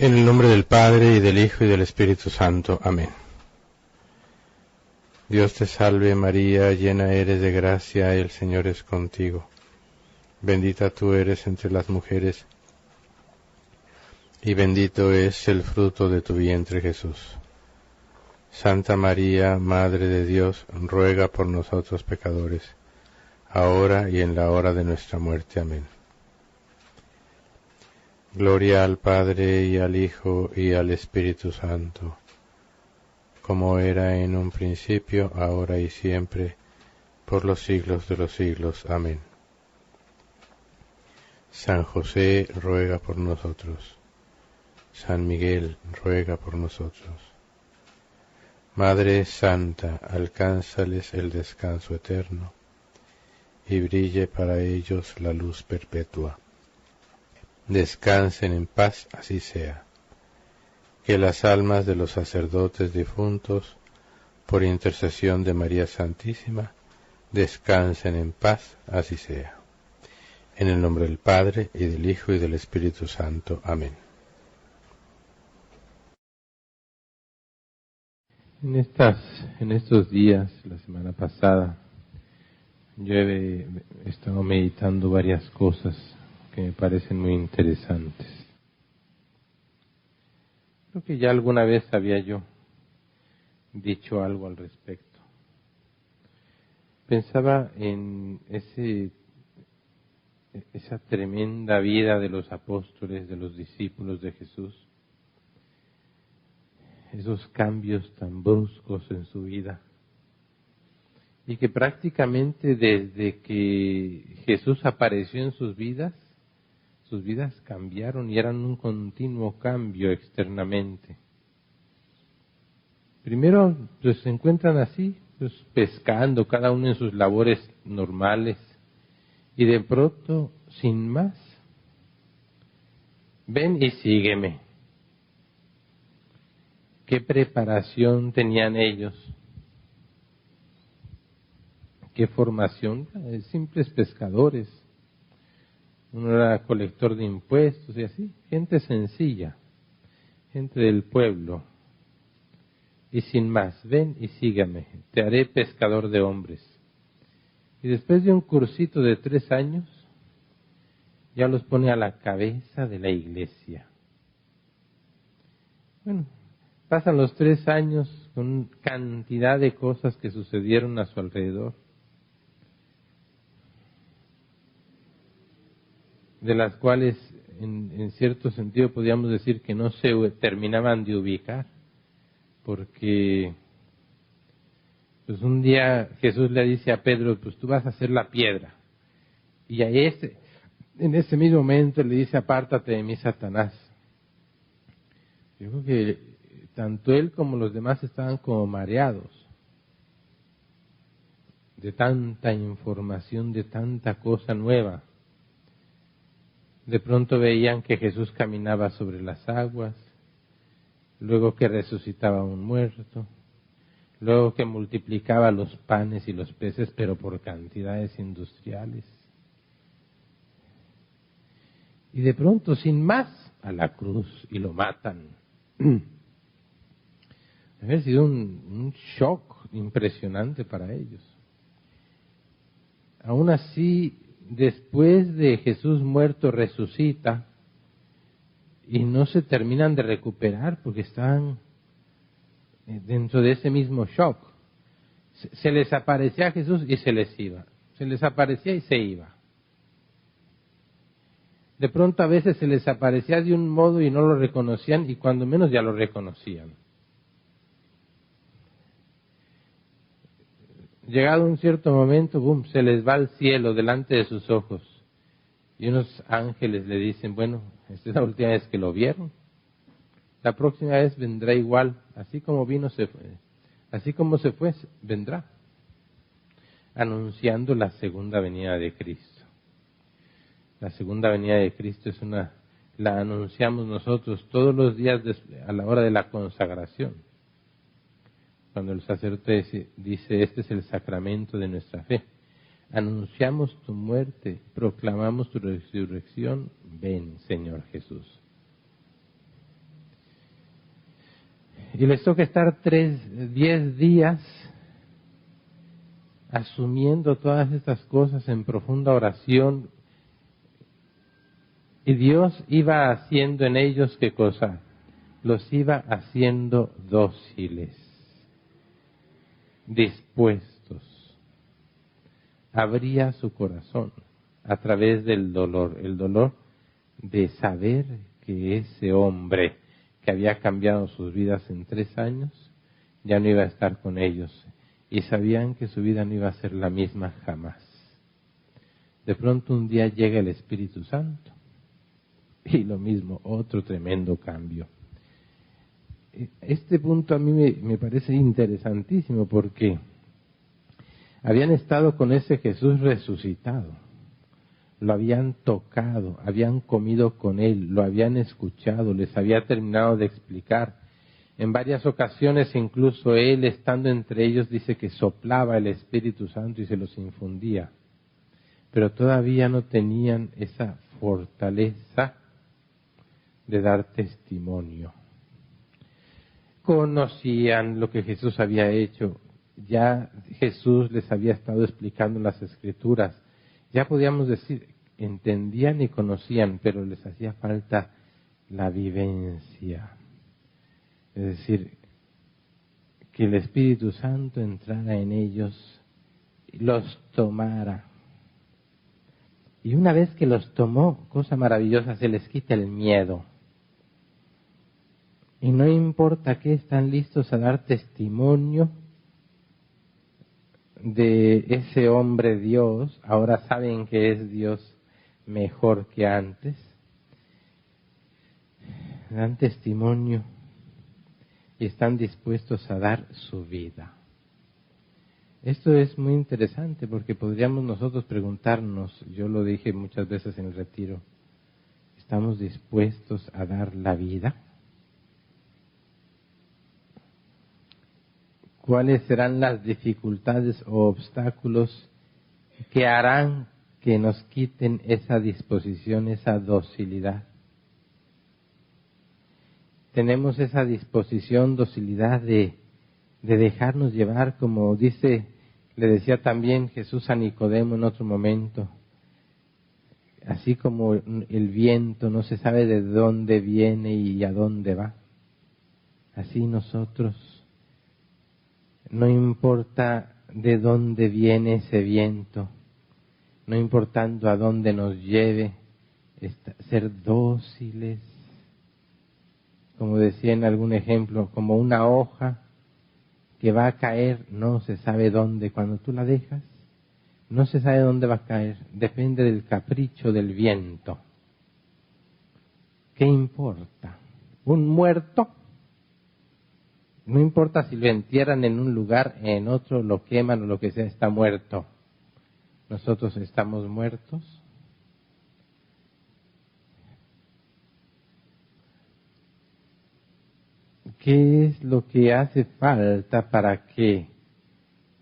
En el nombre del Padre, y del Hijo, y del Espíritu Santo. Amén. Dios te salve María, llena eres de gracia, el Señor es contigo. Bendita tú eres entre las mujeres, y bendito es el fruto de tu vientre Jesús. Santa María, Madre de Dios, ruega por nosotros pecadores, ahora y en la hora de nuestra muerte. Amén. Gloria al Padre, y al Hijo, y al Espíritu Santo, como era en un principio, ahora y siempre, por los siglos de los siglos. Amén. San José, ruega por nosotros. San Miguel, ruega por nosotros. Madre Santa, alcánzales el descanso eterno, y brille para ellos la luz perpetua. Descansen en paz, así sea. Que las almas de los sacerdotes difuntos, por intercesión de María Santísima, descansen en paz, así sea. En el nombre del Padre, y del Hijo, y del Espíritu Santo. Amén. En estos días, la semana pasada, yo he estado meditando varias cosas que me parecen muy interesantes. Creo que ya alguna vez había yo dicho algo al respecto. Pensaba en esa tremenda vida de los apóstoles, de los discípulos de Jesús, esos cambios tan bruscos en su vida, y que prácticamente desde que Jesús apareció en sus vidas cambiaron y eran un continuo cambio externamente. Primero, pues se encuentran así, pues pescando, cada uno en sus labores normales, y de pronto, sin más, ven y sígueme. ¿Qué preparación tenían ellos? ¿Qué formación? Simples pescadores. Uno era colector de impuestos y así, gente sencilla, gente del pueblo. Y sin más, ven y sígame, te haré pescador de hombres. Y después de un cursito de 3 años, ya los pone a la cabeza de la iglesia. Bueno, pasan los 3 años con cantidad de cosas que sucedieron a su alrededor, de las cuales en cierto sentido podríamos decir que no se terminaban de ubicar, porque pues un día Jesús le dice a Pedro, pues tú vas a ser la piedra, y en ese mismo momento le dice, apártate de mí, Satanás. Yo creo que tanto él como los demás estaban como mareados de tanta información, de tanta cosa nueva. De pronto veían que Jesús caminaba sobre las aguas, luego que resucitaba a un muerto, luego que multiplicaba los panes y los peces, pero por cantidades industriales. Y de pronto, sin más, a la cruz y lo matan. Debe sido un shock impresionante para ellos. Aún así, después de Jesús muerto, resucita y no se terminan de recuperar porque están dentro de ese mismo shock. Se les aparecía Jesús y se les iba. Se les aparecía y se iba. De pronto a veces se les aparecía de un modo y no lo reconocían, y cuando menos ya lo reconocían. Llegado un cierto momento, boom, se les va al cielo delante de sus ojos. Y unos ángeles le dicen, bueno, esta es la última vez que lo vieron. La próxima vez vendrá igual, así como vino, se fue. Así como se fue, vendrá. Anunciando la segunda venida de Cristo. La segunda venida de Cristo la anunciamos nosotros todos los días a la hora de la consagración. Cuando el sacerdote dice, este es el sacramento de nuestra fe. Anunciamos tu muerte, proclamamos tu resurrección, ven, Señor Jesús. Y les toca estar 10 días asumiendo todas estas cosas en profunda oración. Y Dios iba haciendo en ellos, ¿qué cosa? Los iba haciendo dóciles, dispuestos. Abría su corazón a través del dolor, el dolor de saber que ese hombre que había cambiado sus vidas en 3 años, ya no iba a estar con ellos. Y sabían que su vida no iba a ser la misma jamás. De pronto un día llega el Espíritu Santo. Y lo mismo, otro tremendo cambio. Este punto a mí me parece interesantísimo porque habían estado con ese Jesús resucitado, lo habían tocado, habían comido con él, lo habían escuchado, les había terminado de explicar. En varias ocasiones incluso él, estando entre ellos, dice que soplaba el Espíritu Santo y se los infundía. Pero todavía no tenían esa fortaleza de dar testimonio. Conocían lo que Jesús había hecho, ya Jesús les había estado explicando las Escrituras, ya podíamos decir, entendían y conocían, pero les hacía falta la vivencia. Es decir, que el Espíritu Santo entrara en ellos y los tomara. Y una vez que los tomó, cosa maravillosa, se les quita el miedo. Y no importa que están listos a dar testimonio de ese hombre Dios, ahora saben que es Dios mejor que antes. Dan testimonio y están dispuestos a dar su vida. Esto es muy interesante porque podríamos nosotros preguntarnos, yo lo dije muchas veces en el retiro, ¿estamos dispuestos a dar la vida? ¿Cuáles serán las dificultades o obstáculos que harán que nos quiten esa disposición, esa docilidad? Tenemos esa disposición, docilidad de dejarnos llevar, como le decía también Jesús a Nicodemo en otro momento, así como el viento no se sabe de dónde viene y a dónde va, así nosotros, no importa de dónde viene ese viento, no importando a dónde nos lleve, ser dóciles, como decía en algún ejemplo, como una hoja que va a caer, no se sabe dónde. Cuando tú la dejas, no se sabe dónde va a caer, depende del capricho del viento. ¿Qué importa? Un muerto, no importa si lo entierran en un lugar, en otro lo queman o lo que sea, está muerto. Nosotros estamos muertos. ¿Qué es lo que hace falta para que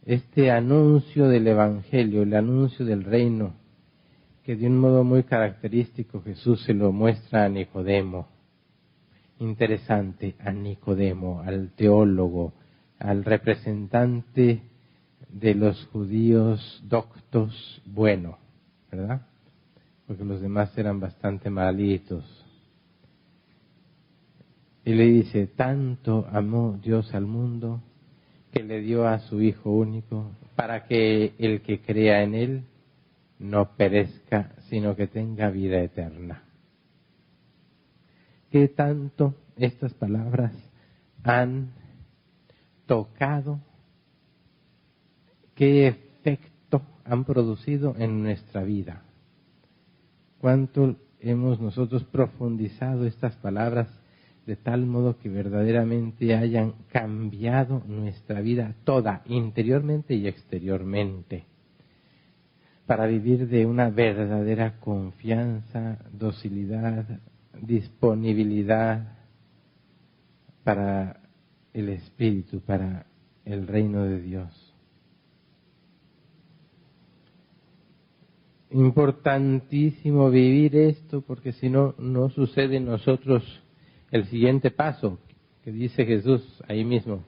este anuncio del Evangelio, el anuncio del reino, que de un modo muy característico Jesús se lo muestra a Nicodemo? Interesante, a Nicodemo, al teólogo, al representante de los judíos doctos, bueno, ¿verdad? Porque los demás eran bastante malitos. Y le dice, tanto amó Dios al mundo que le dio a su Hijo único para que el que crea en Él no perezca, sino que tenga vida eterna. ¿Qué tanto estas palabras han tocado? ¿Qué efecto han producido en nuestra vida? ¿Cuánto hemos nosotros profundizado estas palabras de tal modo que verdaderamente hayan cambiado nuestra vida toda, interiormente y exteriormente, para vivir de una verdadera confianza, docilidad, disponibilidad para el Espíritu, para el reino de Dios? Importantísimo vivir esto, porque si no, no sucede en nosotros el siguiente paso, que dice Jesús ahí mismo,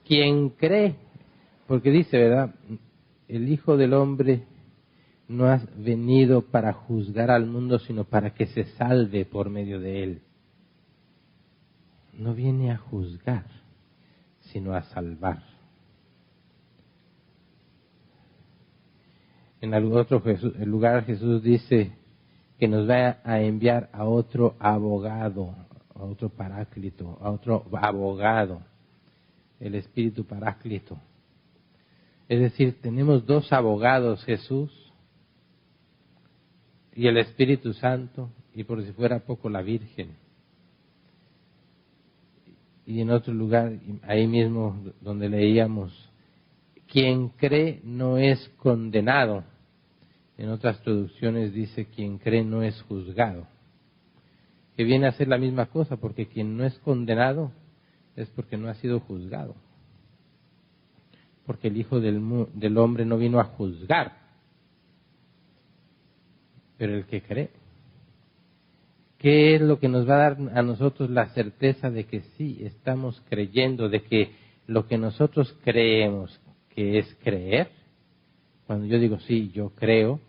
quien cree, porque dice, ¿verdad? El Hijo del Hombre no ha venido para juzgar al mundo, sino para que se salve por medio de él. No viene a juzgar, sino a salvar. En algún otro lugar Jesús dice que nos va a enviar a otro abogado, a otro paráclito, a otro abogado, el Espíritu Paráclito. Es decir, tenemos dos abogados, Jesús y el Espíritu Santo, y por si fuera poco la Virgen. Y en otro lugar, ahí mismo donde leíamos, quien cree no es condenado. En otras traducciones dice, quien cree no es juzgado. Que viene a ser la misma cosa, porque quien no es condenado es porque no ha sido juzgado. Porque el Hijo del Hombre no vino a juzgar, pero el que cree. ¿Qué es lo que nos va a dar a nosotros la certeza de que sí estamos creyendo, de que lo que nosotros creemos que es creer? Cuando yo digo sí, yo creo,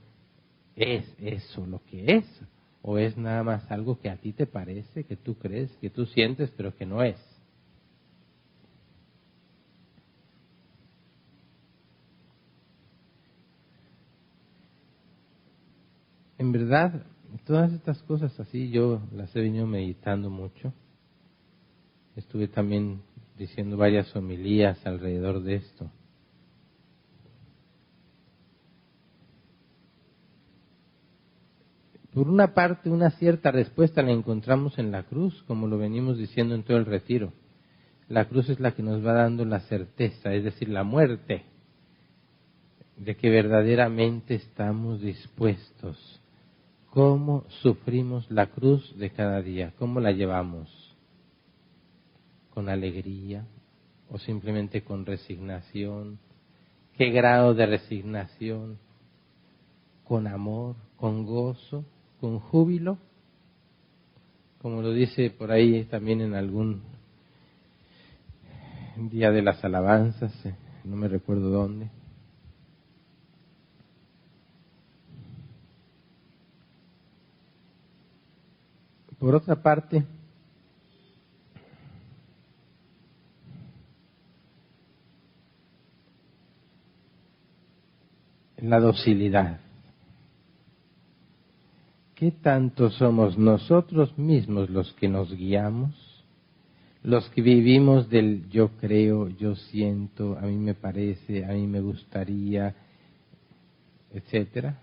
¿es eso lo que es? ¿O es nada más algo que a ti te parece, que tú crees, que tú sientes, pero que no es? En verdad, todas estas cosas así yo las he venido meditando mucho. Estuve también diciendo varias homilías alrededor de esto. Por una parte, una cierta respuesta la encontramos en la cruz, como lo venimos diciendo en todo el retiro. La cruz es la que nos va dando la certeza, es decir, la muerte, de que verdaderamente estamos dispuestos. ¿Cómo sufrimos la cruz de cada día? ¿Cómo la llevamos? ¿Con alegría o simplemente con resignación? ¿Qué grado de resignación? ¿Con amor? ¿Con gozo? ¿Con júbilo? Como lo dice por ahí también en algún día de las alabanzas, no me recuerdo dónde. Por otra parte, la docilidad. ¿Qué tanto somos nosotros mismos los que nos guiamos? Los que vivimos del yo creo, yo siento, a mí me parece, a mí me gustaría, etcétera.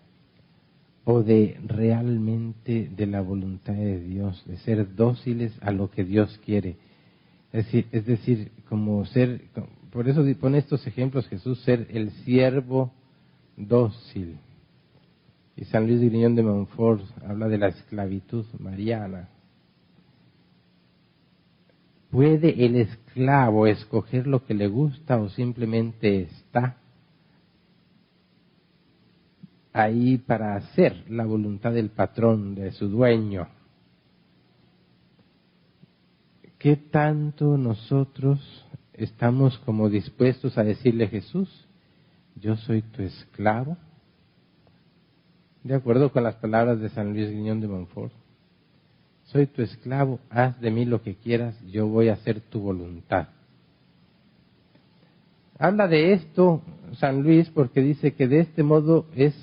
O de realmente de la voluntad de Dios, de ser dóciles a lo que Dios quiere. Es decir, como ser, por eso pone estos ejemplos Jesús, ser el siervo dócil. Y San Luis de Griñón de Montfort habla de la esclavitud mariana. ¿Puede el esclavo escoger lo que le gusta o simplemente está ahí para hacer la voluntad del patrón, de su dueño? ¿Qué tanto nosotros estamos como dispuestos a decirle, Jesús, yo soy tu esclavo? De acuerdo con las palabras de San Luis Griñón de Montfort, soy tu esclavo, haz de mí lo que quieras, yo voy a hacer tu voluntad. Habla de esto San Luis porque dice que de este modo es,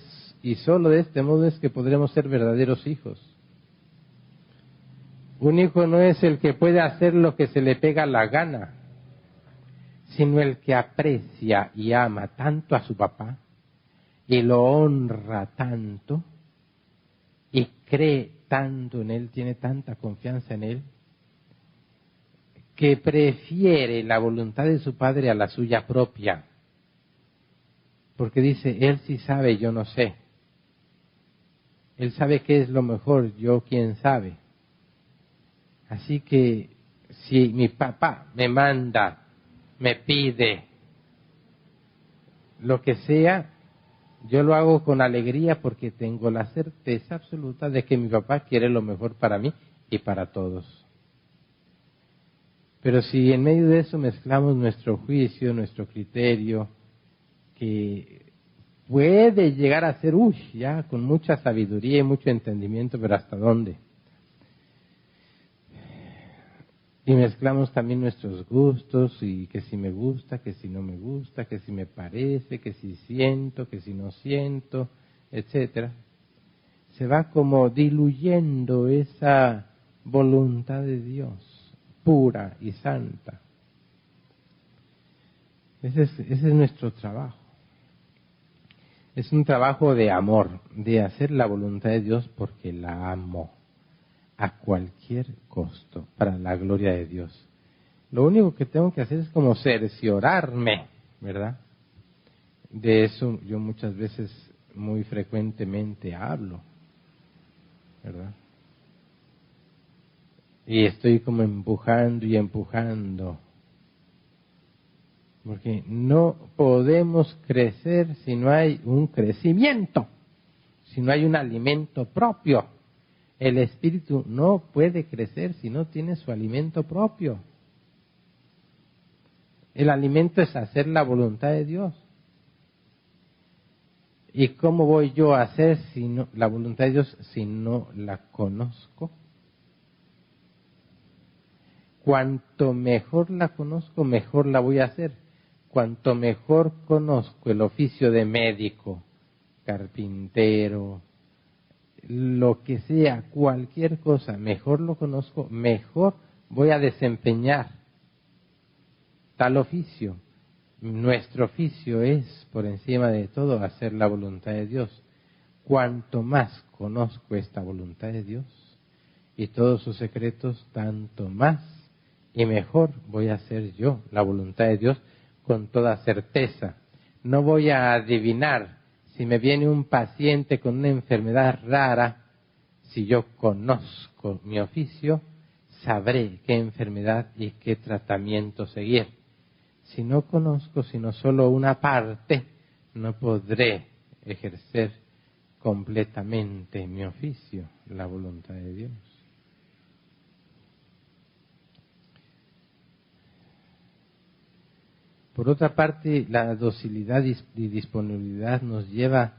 y solo de este modo es que podremos ser verdaderos hijos. Un hijo no es el que puede hacer lo que se le pega la gana, sino el que aprecia y ama tanto a su papá y lo honra tanto y cree tanto en él, tiene tanta confianza en él, que prefiere la voluntad de su padre a la suya propia. Porque dice, él sí sabe, yo no sé. Él sabe qué es lo mejor, yo quién sabe. Así que si mi papá me manda, me pide lo que sea, yo lo hago con alegría porque tengo la certeza absoluta de que mi papá quiere lo mejor para mí y para todos. Pero si en medio de eso mezclamos nuestro juicio, nuestro criterio, que puede llegar a ser, ya con mucha sabiduría y mucho entendimiento, pero ¿hasta dónde? Y mezclamos también nuestros gustos, y que si me gusta, que si no me gusta, que si me parece, que si siento, que si no siento, etcétera. Se va como diluyendo esa voluntad de Dios, pura y santa. Ese es nuestro trabajo. Es un trabajo de amor, de hacer la voluntad de Dios porque la amo a cualquier costo, para la gloria de Dios. Lo único que tengo que hacer es como cerciorarme, ¿verdad? De eso yo muchas veces, muy frecuentemente hablo, ¿verdad? Y estoy como empujando y empujando, porque no podemos crecer si no hay un crecimiento, si no hay un alimento propio. El espíritu no puede crecer si no tiene su alimento propio. El alimento es hacer la voluntad de Dios. ¿Y cómo voy yo a hacer la voluntad de Dios si no la conozco? Cuanto mejor la conozco, mejor la voy a hacer. Cuanto mejor conozco el oficio de médico, carpintero, lo que sea, cualquier cosa, mejor lo conozco, mejor voy a desempeñar tal oficio. Nuestro oficio es, por encima de todo, hacer la voluntad de Dios. Cuanto más conozco esta voluntad de Dios y todos sus secretos, tanto más y mejor voy a hacer yo la voluntad de Dios con toda certeza. No voy a adivinar si me viene un paciente con una enfermedad rara. Si yo conozco mi oficio, sabré qué enfermedad y qué tratamiento seguir. Si no conozco sino solo una parte, no podré ejercer completamente mi oficio, la voluntad de Dios. Por otra parte, la docilidad y disponibilidad nos lleva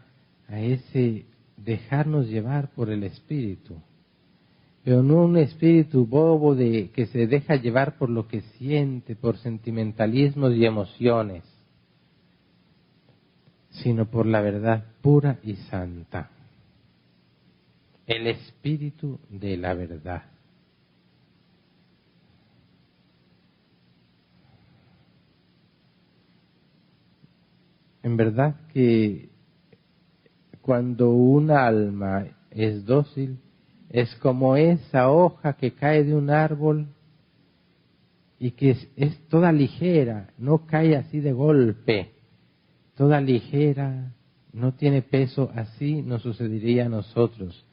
a ese dejarnos llevar por el Espíritu, pero no un espíritu bobo que se deja llevar por lo que siente, por sentimentalismos y emociones, sino por la verdad pura y santa, el espíritu de la verdad. En verdad que cuando un alma es dócil, es como esa hoja que cae de un árbol y que es toda ligera, no cae así de golpe, toda ligera, no tiene peso. Así nos sucedería a nosotros.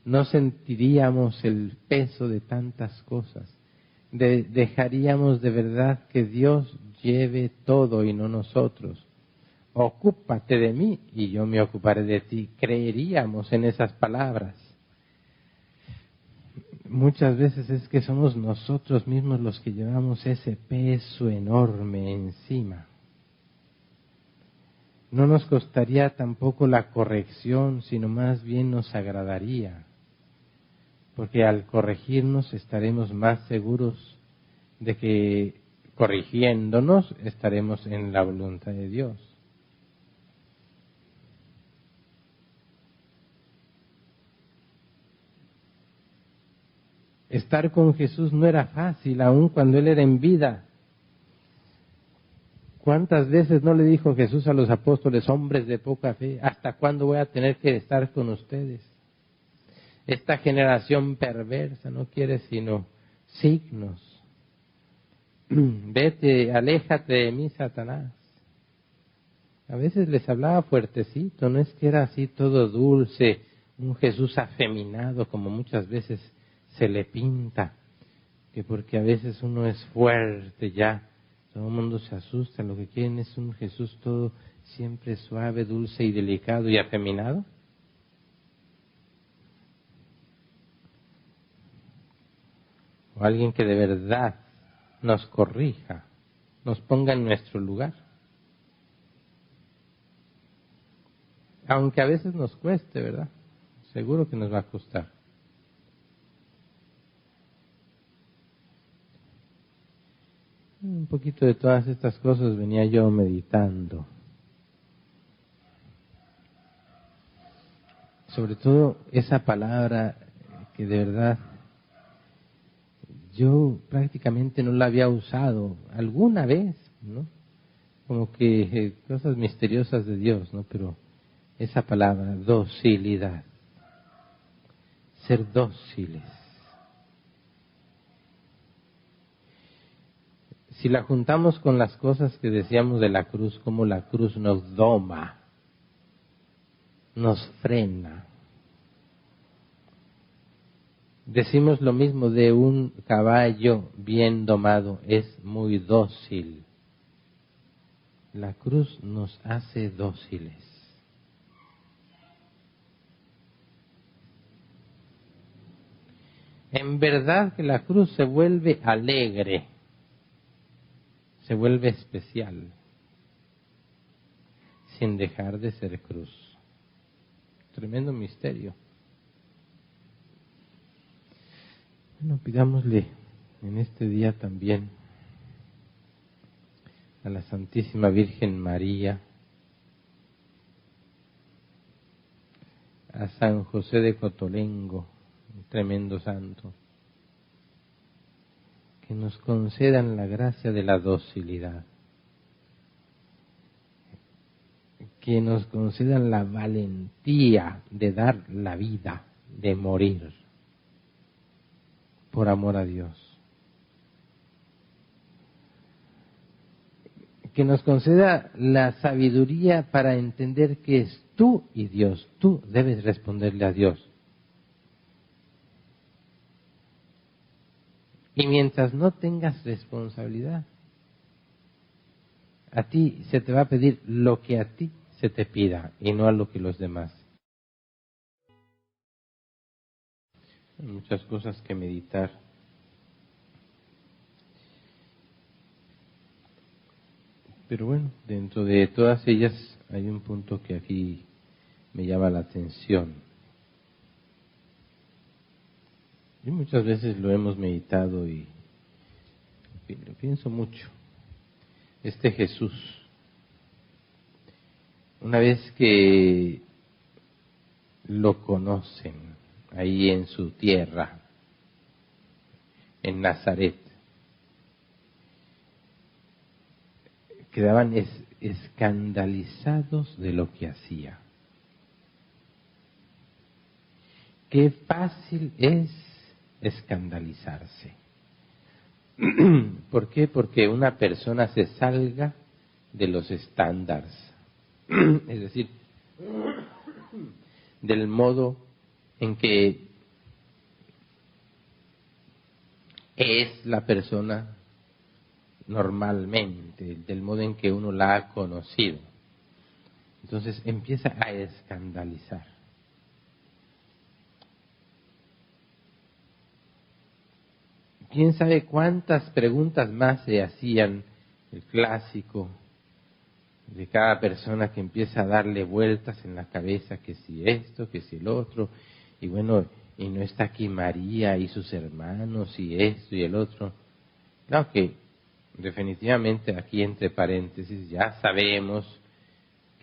No sentiríamos el peso de tantas cosas. Dejaríamos de verdad que Dios lleve todo y no nosotros. Ocúpate de mí y yo me ocuparé de ti. Creeríamos en esas palabras. Muchas veces es que somos nosotros mismos los que llevamos ese peso enorme encima. No nos costaría tampoco la corrección, sino más bien nos agradaría, porque al corregirnos estaremos más seguros de que corrigiéndonos estaremos en la voluntad de Dios. Estar con Jesús no era fácil, aun cuando Él era en vida. ¿Cuántas veces no le dijo Jesús a los apóstoles, hombres de poca fe, hasta cuándo voy a tener que estar con ustedes? Esta generación perversa no quiere sino signos. Vete, aléjate de mí, Satanás. A veces les hablaba fuertecito, no es que era así todo dulce, un Jesús afeminado como muchas veces se le pinta, que porque a veces uno es fuerte ya, todo el mundo se asusta, lo que quieren es un Jesús todo siempre suave, dulce y delicado y afeminado. O alguien que de verdad nos corrija, nos ponga en nuestro lugar. Aunque a veces nos cueste, ¿verdad? Seguro que nos va a costar. Un poquito de todas estas cosas venía yo meditando. Sobre todo esa palabra que de verdad yo prácticamente no la había usado alguna vez, ¿no? Como que cosas misteriosas de Dios, ¿no? Pero esa palabra, docilidad, ser dóciles. Si la juntamos con las cosas que decíamos de la cruz, como la cruz nos doma, nos frena. Decimos lo mismo de un caballo bien domado, es muy dócil. La cruz nos hace dóciles. En verdad que la cruz se vuelve alegre, se vuelve especial, sin dejar de ser cruz. Tremendo misterio. Bueno, pidámosle en este día también a la Santísima Virgen María, a San José de Cotolengo, un tremendo santo, que nos concedan la gracia de la docilidad, que nos concedan la valentía de dar la vida, de morir por amor a Dios, que nos conceda la sabiduría para entender que es tú y Dios, tú debes responderle a Dios. Y mientras no tengas responsabilidad, a ti se te va a pedir lo que a ti se te pida y no a lo que los demás. Hay muchas cosas que meditar. Pero bueno, dentro de todas ellas hay un punto que aquí me llama la atención. Y muchas veces lo hemos meditado y lo pienso mucho. Este Jesús, una vez que lo conocen ahí en su tierra, en Nazaret, quedaban escandalizados de lo que hacía. Qué fácil es escandalizarse. ¿Por qué? Porque una persona se salga de los estándares, es decir, del modo en que es la persona normalmente, del modo en que uno la ha conocido. Entonces empieza a escandalizar. ¿Quién sabe cuántas preguntas más se hacían? El clásico de cada persona que empieza a darle vueltas en la cabeza, que si esto, que si el otro, y bueno, y no está aquí María y sus hermanos, y esto y el otro. Claro que definitivamente aquí entre paréntesis ya sabemos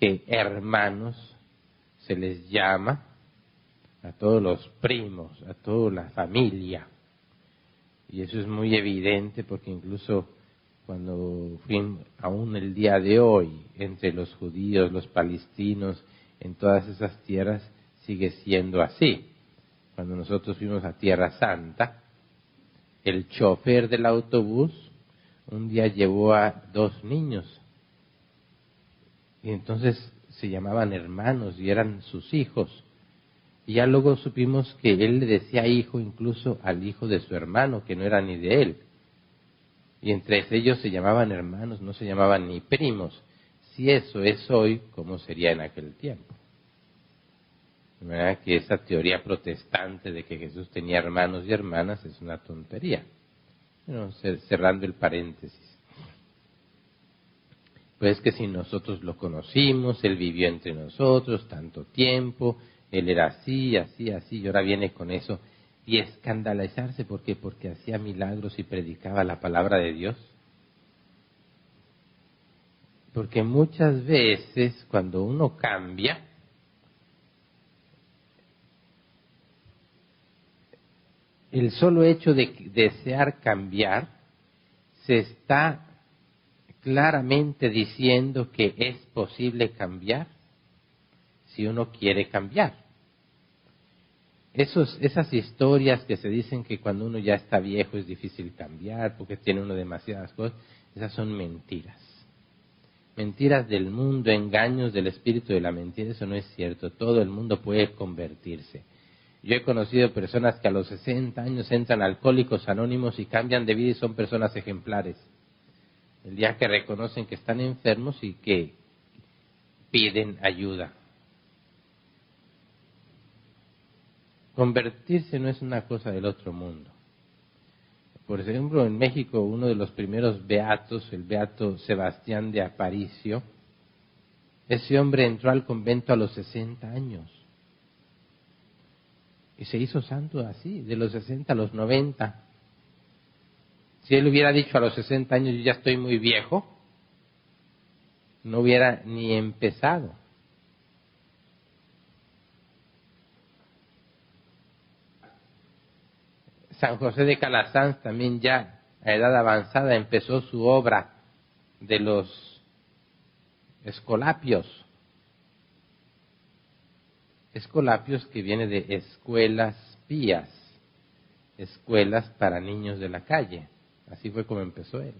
que hermanos se les llama a todos los primos, a toda la familia. Y eso es muy evidente porque incluso cuando fui, aún el día de hoy, entre los judíos, los palestinos, en todas esas tierras, sigue siendo así. Cuando nosotros fuimos a Tierra Santa, el chofer del autobús un día llevó a 2 niños. Y entonces se llamaban hermanos y eran sus hijos. Y ya luego supimos que él le decía hijo incluso al hijo de su hermano, que no era ni de él. Y entre ellos se llamaban hermanos, no se llamaban ni primos. Si eso es hoy, ¿cómo sería en aquel tiempo? De manera que esa teoría protestante de que Jesús tenía hermanos y hermanas es una tontería. Bueno, cerrando el paréntesis. Pues que si nosotros lo conocimos, Él vivió entre nosotros tanto tiempo, Él era así, así, así, y ahora viene con eso. Y escandalizarse, ¿por qué? Porque hacía milagros y predicaba la palabra de Dios. Porque muchas veces cuando uno cambia, el solo hecho de desear cambiar, se está claramente diciendo que es posible cambiar si uno quiere cambiar. Esas historias que se dicen que cuando uno ya está viejo es difícil cambiar porque tiene uno demasiadas cosas, esas son mentiras. Mentiras del mundo, engaños del espíritu de la mentira, eso no es cierto. Todo el mundo puede convertirse. Yo he conocido personas que a los 60 años entran a Alcohólicos Anónimos y cambian de vida y son personas ejemplares. El día que reconocen que están enfermos y que piden ayuda. Convertirse no es una cosa del otro mundo. Por ejemplo, en México, uno de los primeros beatos, el beato Sebastián de Aparicio, ese hombre entró al convento a los 60 años. Y se hizo santo así, de los 60 a los 90. Si él hubiera dicho a los 60 años, yo ya estoy muy viejo, no hubiera ni empezado. San José de Calasanz también ya a edad avanzada empezó su obra de los escolapios. Escolapios que viene de escuelas pías, escuelas para niños de la calle. Así fue como empezó él.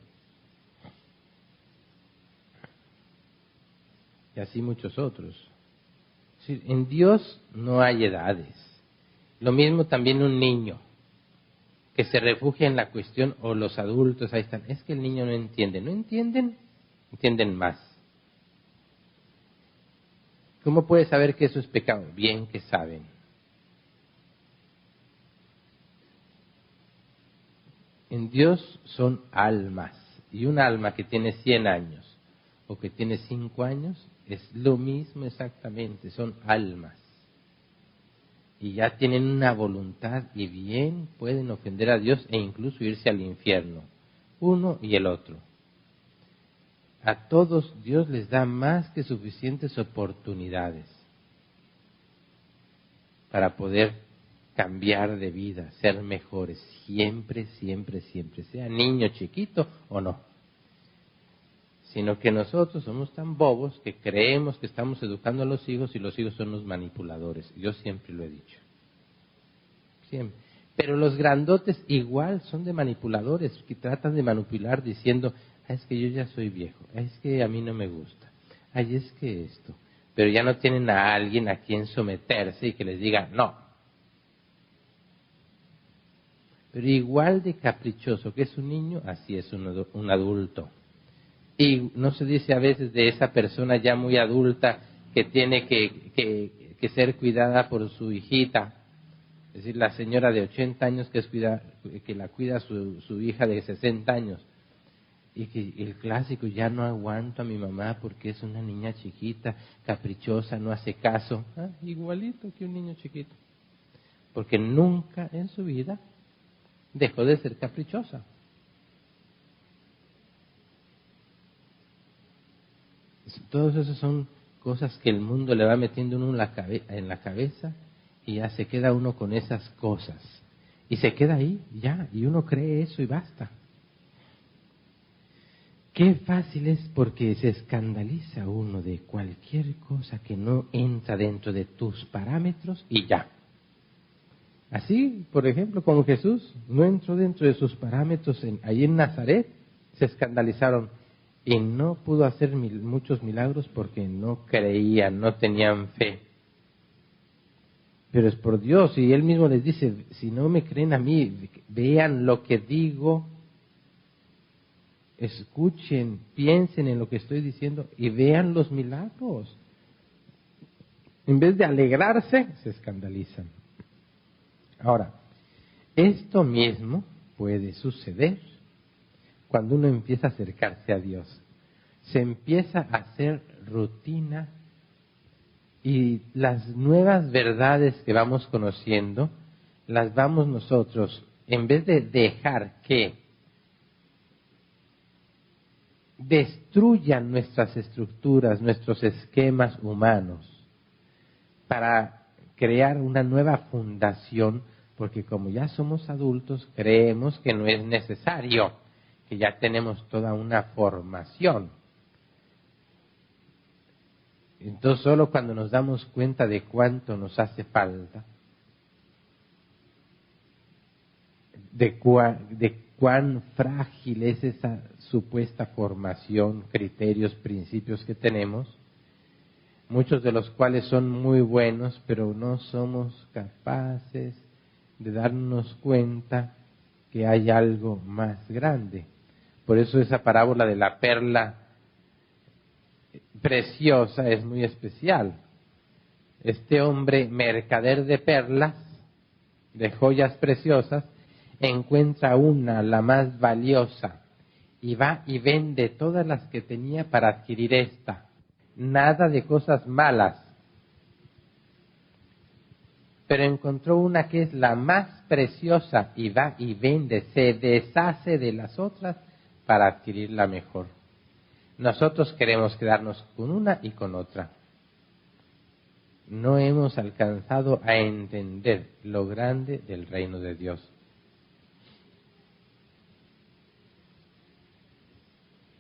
Y así muchos otros. En Dios no hay edades. Lo mismo también un niño que se refugia en la cuestión, o los adultos, ahí están, es que el niño no entiende. ¿No entienden? Entienden más. ¿Cómo puede saber que eso es pecado? Bien que saben. En Dios son almas, y un alma que tiene 100 años o que tiene 5 años es lo mismo exactamente, son almas. Y ya tienen una voluntad y bien pueden ofender a Dios e incluso irse al infierno, uno y el otro. A todos Dios les da más que suficientes oportunidades para poder cambiar de vida, ser mejores, siempre, siempre, siempre, sea niño chiquito o no. Sino que nosotros somos tan bobos que creemos que estamos educando a los hijos y los hijos son los manipuladores. Yo siempre lo he dicho. Siempre. Pero los grandotes igual son de manipuladores, que tratan de manipular diciendo, es que yo ya soy viejo, es que a mí no me gusta, ay, es que esto. Pero ya no tienen a alguien a quien someterse y que les diga, no. Pero igual de caprichoso que es un niño, así es un adulto. Y no se dice a veces de esa persona ya muy adulta que tiene que ser cuidada por su hijita. Es decir, la señora de 80 años que la cuida su hija de 60 años. Y que el clásico, ya no aguanto a mi mamá porque es una niña chiquita, caprichosa, no hace caso. Igualito que un niño chiquito. Porque nunca en su vida dejó de ser caprichosa. Todas esas son cosas que el mundo le va metiendo uno en la cabeza y ya se queda uno con esas cosas. Y se queda ahí, ya, y uno cree eso y basta. Qué fácil es porque se escandaliza uno de cualquier cosa que no entra dentro de tus parámetros y ya. Así, por ejemplo, como Jesús no entró dentro de sus parámetros ahí en Nazaret, se escandalizaron y no pudo hacer muchos milagros porque no creían, no tenían fe. Pero es por Dios, y Él mismo les dice, si no me creen a mí, vean lo que digo, escuchen, piensen en lo que estoy diciendo y vean los milagros. En vez de alegrarse, se escandalizan. Ahora, esto mismo puede suceder cuando uno empieza a acercarse a Dios. Se empieza a hacer rutina y las nuevas verdades que vamos conociendo, las vamos nosotros, en vez de dejar que destruyan nuestras estructuras, nuestros esquemas humanos, para crear una nueva fundación, porque como ya somos adultos, creemos que no es necesario, que ya tenemos toda una formación. Entonces, solo cuando nos damos cuenta de cuánto nos hace falta, de cuán frágil es esa supuesta formación, criterios, principios que tenemos, muchos de los cuales son muy buenos, pero no somos capaces de darnos cuenta que hay algo más grande. Por eso esa parábola de la perla preciosa es muy especial. Este hombre, mercader de perlas, de joyas preciosas, encuentra una, la más valiosa, y va y vende todas las que tenía para adquirir esta. Nada de cosas malas, pero encontró una que es la más preciosa y va y vende, se deshace de las otras para adquirir la mejor. Nosotros queremos quedarnos con una y con otra. No hemos alcanzado a entender lo grande del reino de Dios.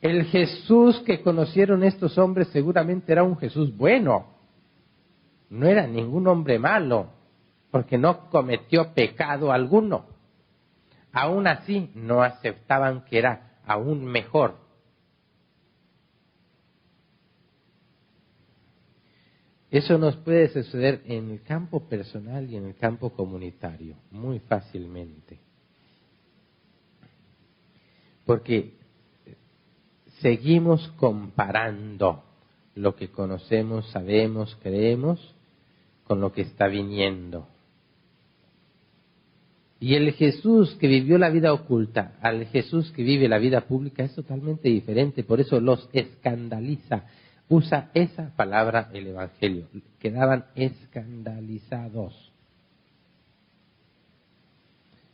El Jesús que conocieron estos hombres seguramente era un Jesús bueno. No era ningún hombre malo, porque no cometió pecado alguno. Aún así, no aceptaban que era aún mejor. Eso nos puede suceder en el campo personal y en el campo comunitario, muy fácilmente. Porque seguimos comparando lo que conocemos, sabemos, creemos, con lo que está viniendo. Y el Jesús que vivió la vida oculta al Jesús que vive la vida pública es totalmente diferente, por eso los escandaliza. Usa esa palabra el Evangelio, quedaban escandalizados.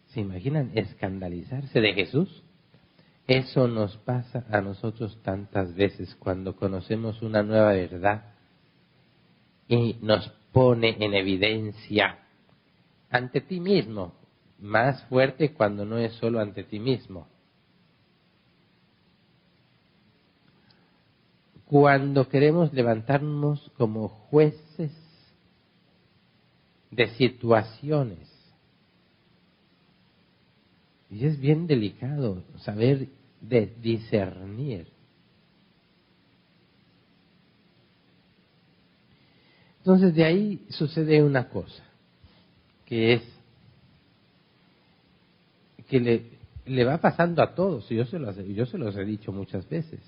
¿Se imaginan escandalizarse de Jesús? Eso nos pasa a nosotros tantas veces cuando conocemos una nueva verdad y nos pone en evidencia ante ti mismo, más fuerte cuando no es solo ante ti mismo. Cuando queremos levantarnos como jueces de situaciones, y es bien delicado saber discernir. Entonces de ahí sucede una cosa, que es que le va pasando a todos, y yo se los he dicho muchas veces.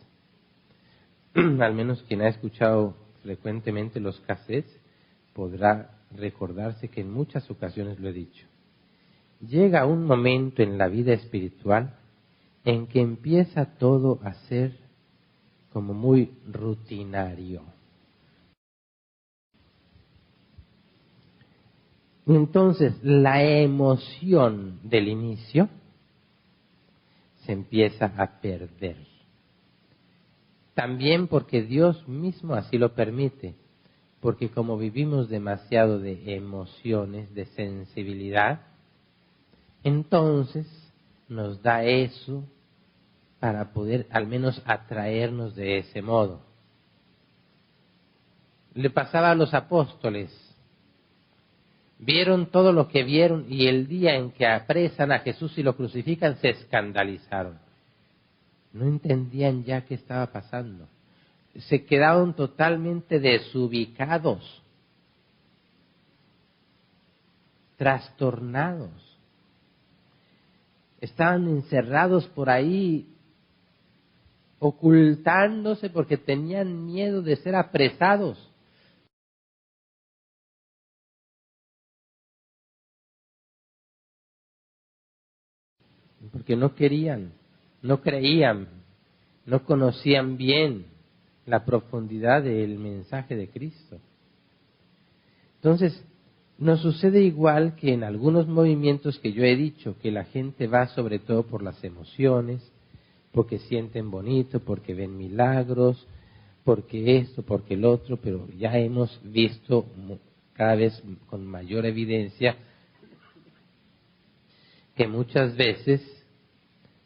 Al menos quien ha escuchado frecuentemente los cassettes podrá recordarse que en muchas ocasiones lo he dicho. Llega un momento en la vida espiritual en que empieza todo a ser como muy rutinario. Entonces, la emoción del inicio se empieza a perder. También porque Dios mismo así lo permite, porque como vivimos demasiado de emociones, de sensibilidad, entonces nos da eso para poder al menos atraernos de ese modo. Le pasaba a los apóstoles. Vieron todo lo que vieron y el día en que apresan a Jesús y lo crucifican se escandalizaron. No entendían ya qué estaba pasando. Se quedaron totalmente desubicados, trastornados. Estaban encerrados por ahí, ocultándose porque tenían miedo de ser apresados. Porque no querían no creían, no conocían bien la profundidad del mensaje de Cristo. Entonces, nos sucede igual que en algunos movimientos que yo he dicho, que la gente va sobre todo por las emociones, porque sienten bonito, porque ven milagros, porque esto, porque el otro, pero ya hemos visto cada vez con mayor evidencia que muchas veces,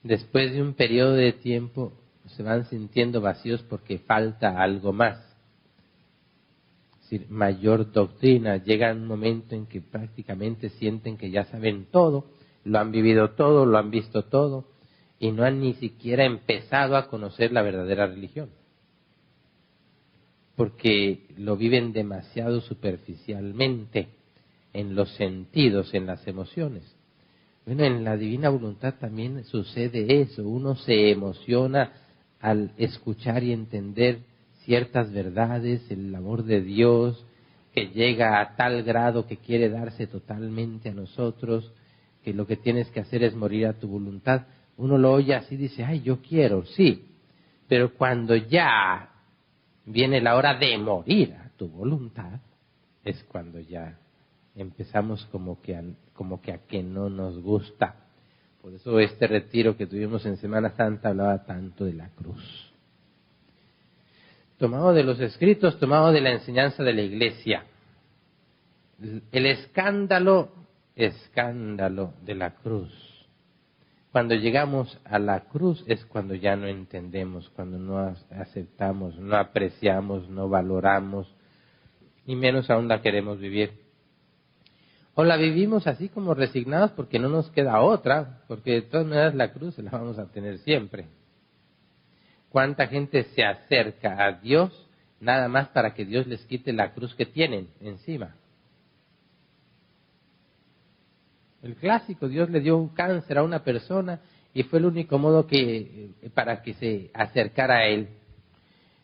después de un periodo de tiempo, se van sintiendo vacíos porque falta algo más. Es decir, mayor doctrina. Llega un momento en que prácticamente sienten que ya saben todo, lo han vivido todo, lo han visto todo, y no han ni siquiera empezado a conocer la verdadera religión, porque lo viven demasiado superficialmente, en los sentidos, en las emociones. Bueno, en la divina voluntad también sucede eso. Uno se emociona al escuchar y entender ciertas verdades, el amor de Dios, que llega a tal grado que quiere darse totalmente a nosotros, que lo que tienes que hacer es morir a tu voluntad. Uno lo oye así y dice, ay, yo quiero, sí, pero cuando ya viene la hora de morir a tu voluntad, es cuando ya empezamos como que a que no nos gusta. Por eso este retiro que tuvimos en Semana Santa hablaba tanto de la cruz. Tomado de los escritos, tomado de la enseñanza de la Iglesia. El escándalo de la cruz. Cuando llegamos a la cruz es cuando ya no entendemos, cuando no aceptamos, no apreciamos, no valoramos, y menos aún la queremos vivir. O la vivimos así como resignados porque no nos queda otra, porque de todas maneras la cruz la vamos a tener siempre. ¿Cuánta gente se acerca a Dios nada más para que Dios les quite la cruz que tienen encima? El clásico, Dios le dio un cáncer a una persona y fue el único modo para que se acercara a Él.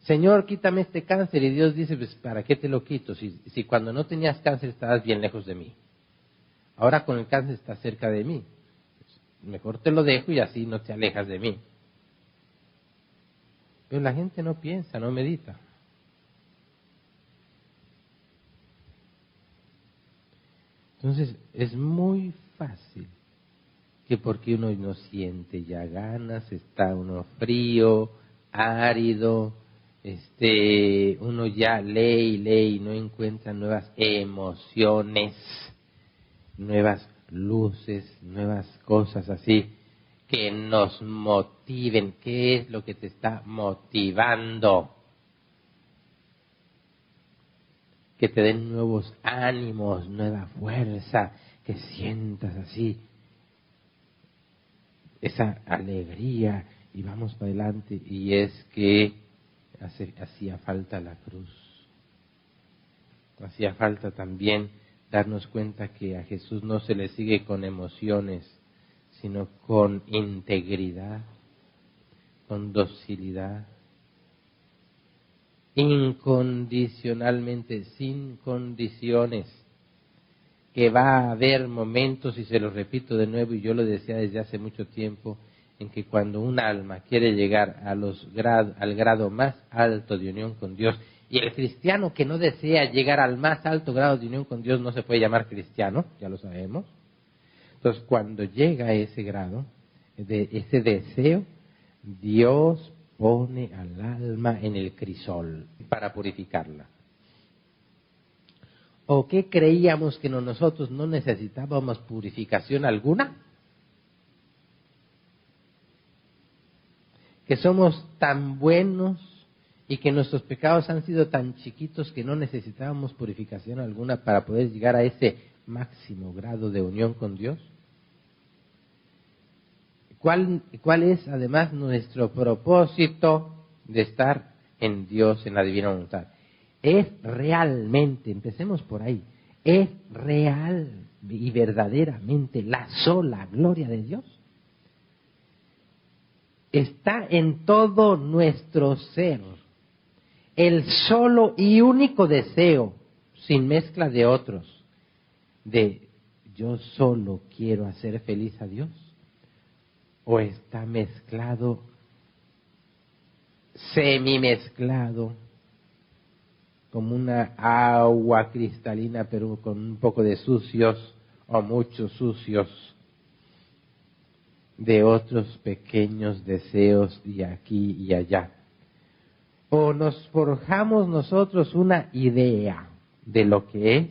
Señor, quítame este cáncer, y Dios dice, pues ¿para qué te lo quito? Si cuando no tenías cáncer estabas bien lejos de mí. Ahora con el cáncer estás cerca de mí. Mejor te lo dejo y así no te alejas de mí. Pero la gente no piensa, no medita. Entonces es muy fácil que porque uno no siente ya ganas, está uno frío, árido, uno ya lee y no encuentra nuevas emociones, nuevas luces, nuevas cosas así que nos motiven. ¿Qué es lo que te está motivando? Que te den nuevos ánimos, nueva fuerza, que sientas así esa alegría y vamos para adelante. Y es que hacía falta la cruz. Hacía falta también darnos cuenta que a Jesús no se le sigue con emociones, sino con integridad, con docilidad, incondicionalmente, sin condiciones, que va a haber momentos, y se lo repito de nuevo, y yo lo decía desde hace mucho tiempo, en que cuando un alma quiere llegar al grado más alto de unión con Dios, y el cristiano que no desea llegar al más alto grado de unión con Dios no se puede llamar cristiano, ya lo sabemos. Entonces, cuando llega a ese grado, de ese deseo, Dios pone al alma en el crisol para purificarla. ¿O qué creíamos que nosotros no necesitábamos purificación alguna? Que somos tan buenos y que nuestros pecados han sido tan chiquitos que no necesitábamos purificación alguna para poder llegar a ese máximo grado de unión con Dios. ¿Cuál es además nuestro propósito de estar en Dios, en la divina voluntad? Es realmente, empecemos por ahí, es real y verdaderamente la sola gloria de Dios. Está en todo nuestro ser, el solo y único deseo, sin mezcla de otros, de yo solo quiero hacer feliz a Dios. o está mezclado, semimezclado, como una agua cristalina, pero con un poco de sucios o muchos sucios de otros pequeños deseos y aquí y allá. O nos forjamos nosotros una idea de lo que es,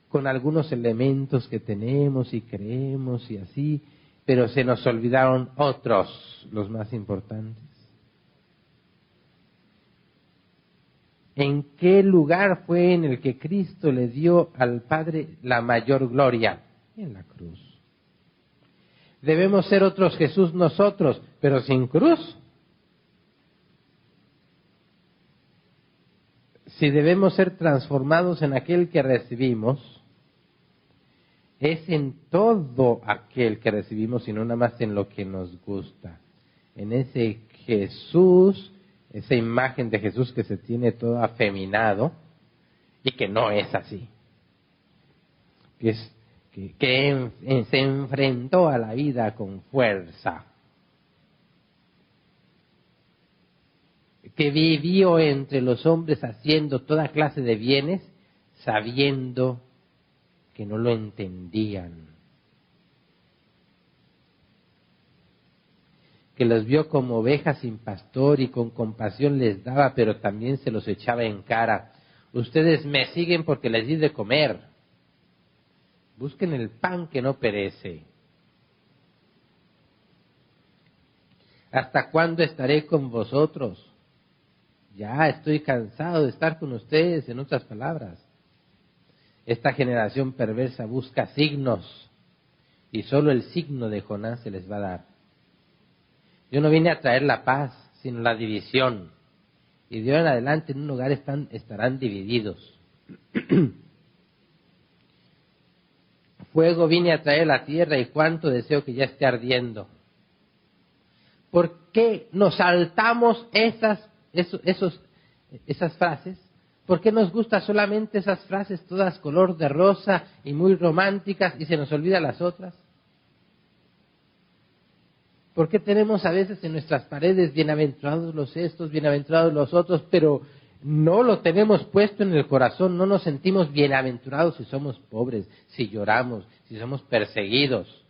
con algunos elementos que tenemos y creemos y así, pero se nos olvidaron otros, los más importantes. ¿En qué lugar fue en el que Cristo le dio al Padre la mayor gloria? En la cruz. Debemos ser otros Jesús nosotros, pero sin cruz. Si debemos ser transformados en aquel que recibimos, es en todo aquel que recibimos y no nada más en lo que nos gusta. En ese Jesús, esa imagen de Jesús que se tiene todo afeminado y que no es así. Que se enfrentó a la vida con fuerza. Que vivió entre los hombres haciendo toda clase de bienes, sabiendo que no lo entendían, que los vio como ovejas sin pastor y con compasión les daba, pero también se los echaba en cara. Ustedes me siguen porque les di de comer. Busquen el pan que no perece. ¿Hasta cuándo estaré con vosotros? Ya estoy cansado de estar con ustedes, en otras palabras. Esta generación perversa busca signos y solo el signo de Jonás se les va a dar. Yo no vine a traer la paz, sino la división. Y de ahora en adelante en un lugar estarán divididos. Fuego vine a traer a la tierra y cuánto deseo que ya esté ardiendo. ¿Por qué nos saltamos esas frases? ¿Por qué nos gustan solamente esas frases todas color de rosa y muy románticas y se nos olvidan las otras? ¿Por qué tenemos a veces en nuestras paredes bienaventurados los estos, bienaventurados los otros, pero no lo tenemos puesto en el corazón, no nos sentimos bienaventurados si somos pobres, si lloramos, si somos perseguidos?